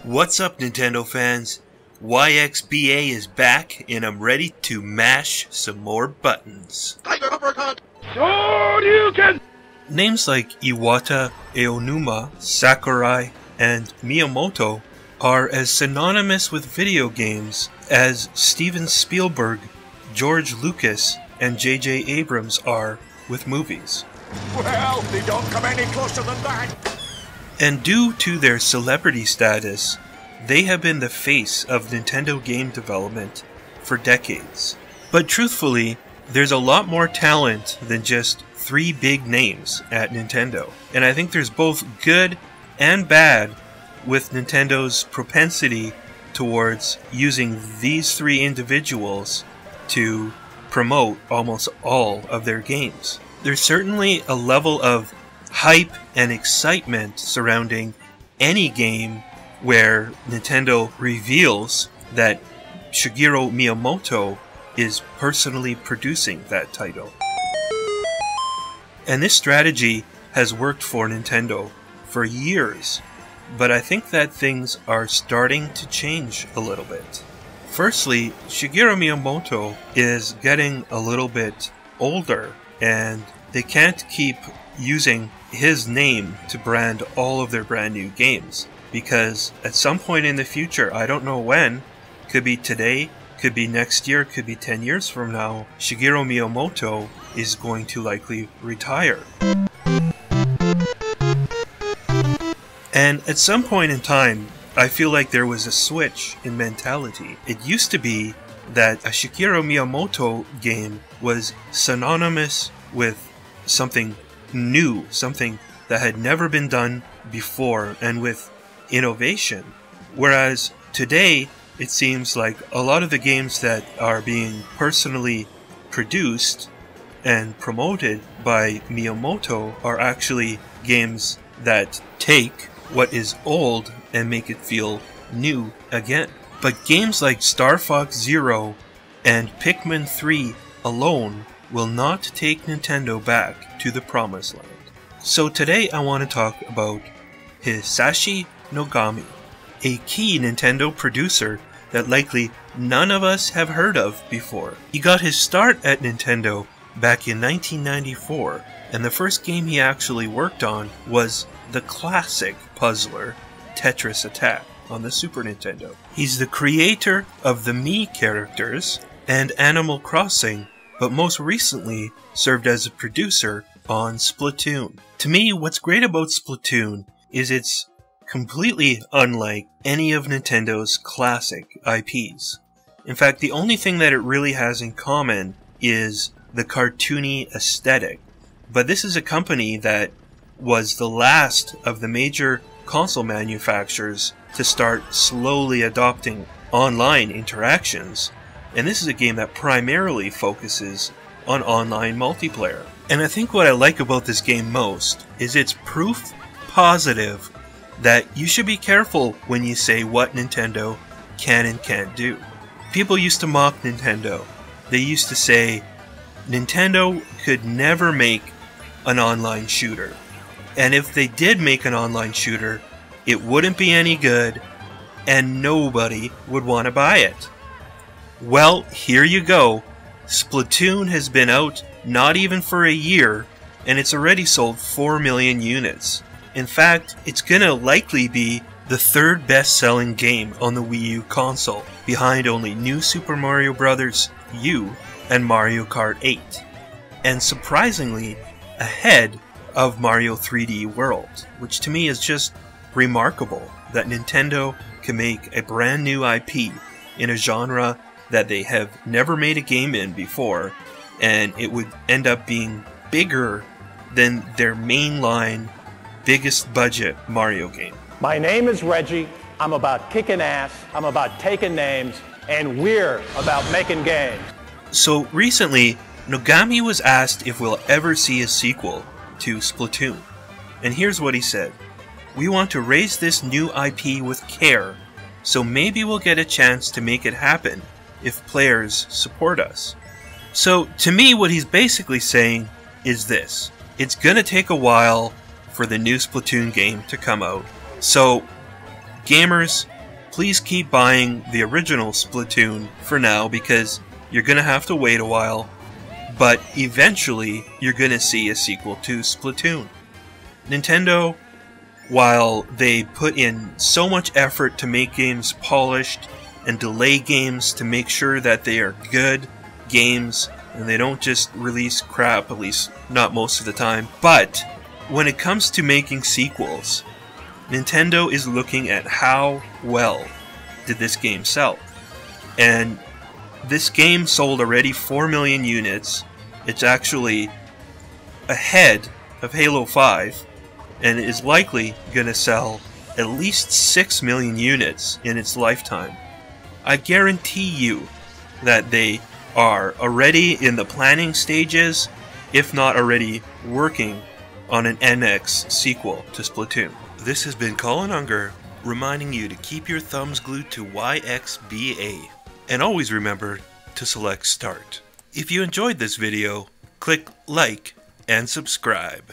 What's up, Nintendo fans? YXBA is back, and I'm ready to mash some more buttons. Tiger uppercut! Shoryuken! Names like Iwata, Aonuma, Sakurai, and Miyamoto are as synonymous with video games as Steven Spielberg, George Lucas, and J.J. Abrams are with movies. Well, they don't come any closer than that! And due to their celebrity status, they have been the face of Nintendo game development for decades. But truthfully, there's a lot more talent than just three big names at Nintendo. And I think there's both good and bad with Nintendo's propensity towards using these three individuals to promote almost all of their games. There's certainly a level of hype and excitement surrounding any game where Nintendo reveals that Shigeru Miyamoto is personally producing that title. And this strategy has worked for Nintendo for years, but I think that things are starting to change a little bit. Firstly, Shigeru Miyamoto is getting a little bit older, and they can't keep using his name to brand all of their brand new games, because at some point in the future, I don't know when, could be today, could be next year, could be 10 years from now, Shigeru Miyamoto is going to likely retire. And at some point in time, I feel like there was a switch in mentality. It used to be that a Shigeru Miyamoto game was synonymous with something new, something that had never been done before, and with innovation. Whereas today, it seems like a lot of the games that are being personally produced and promoted by Miyamoto are actually games that take what is old and make it feel new again. But games like Star Fox Zero and Pikmin 3 alone will not take Nintendo back to the promised land. So today I want to talk about Hisashi Nogami, a key Nintendo producer that likely none of us have heard of before. He got his start at Nintendo back in 1994, and the first game he actually worked on was the classic puzzler Tetris Attack on the Super Nintendo. He's the creator of the Mii characters and Animal Crossing, but most recently served as a producer on Splatoon. To me, what's great about Splatoon is it's completely unlike any of Nintendo's classic IPs. In fact, the only thing that it really has in common is the cartoony aesthetic. But this is a company that was the last of the major console manufacturers to start slowly adopting online interactions. And this is a game that primarily focuses on online multiplayer. And I think what I like about this game most is it's proof positive that you should be careful when you say what Nintendo can and can't do. People used to mock Nintendo. They used to say Nintendo could never make an online shooter. And if they did make an online shooter, it wouldn't be any good and nobody would want to buy it. Well, here you go. Splatoon has been out not even for a year, and it's already sold 4 million units. In fact, it's gonna likely be the third best-selling game on the Wii U console, behind only New Super Mario Bros. U and Mario Kart 8. And surprisingly, ahead of Mario 3D World, which to me is just remarkable that Nintendo can make a brand new IP in a genre that they have never made a game in before, and it would end up being bigger than their mainline, biggest budget Mario game. My name is Reggie. I'm about kicking ass, I'm about taking names, and we're about making games. So recently, Nogami was asked if we'll ever see a sequel to Splatoon. And here's what he said: "We want to raise this new IP with care, so maybe we'll get a chance to make it happen if players support us." So to me, what he's basically saying is this: it's gonna take a while for the new Splatoon game to come out. So gamers, please keep buying the original Splatoon for now, because you're gonna have to wait a while, but eventually you're gonna see a sequel to Splatoon. Nintendo, while they put in so much effort to make games polished and delay games to make sure that they are good games and they don't just release crap, at least not most of the time, but when it comes to making sequels, Nintendo is looking at how well did this game sell. And this game sold already 4 million units. It's actually ahead of Halo 5, and is likely going to sell at least 6 million units in its lifetime. I guarantee you that they are already in the planning stages, if not already working on an NX sequel to Splatoon. This has been Colin Unger, reminding you to keep your thumbs glued to YXBA, and always remember to select Start. If you enjoyed this video, click like and subscribe.